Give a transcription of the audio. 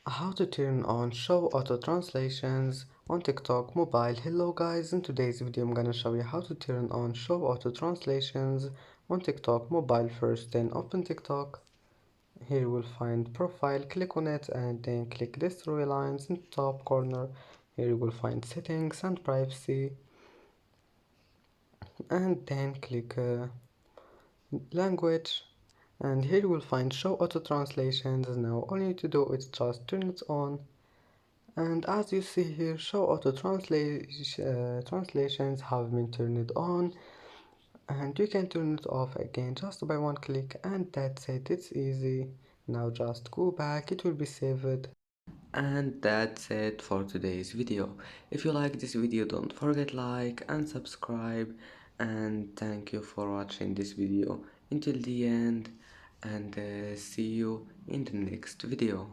How to turn on show auto translations on TikTok mobile. Hello guys, in today's video I'm gonna show you how to turn on show auto translations on TikTok mobile. First, then open TikTok. Here you will find profile, click on it and then click this three lines in the top corner. Here you will find settings and privacy and then click language, and here you will find show auto translations. Now all you need to do is just turn it on, and as you see here, show auto translations have been turned on, and you can turn it off again just by one click, and that's it. It's easy. Now just go back, it will be saved. And that's it for today's video. If you like this video, don't forget like and subscribe, and thank you for watching this video until the end, and see you in the next video.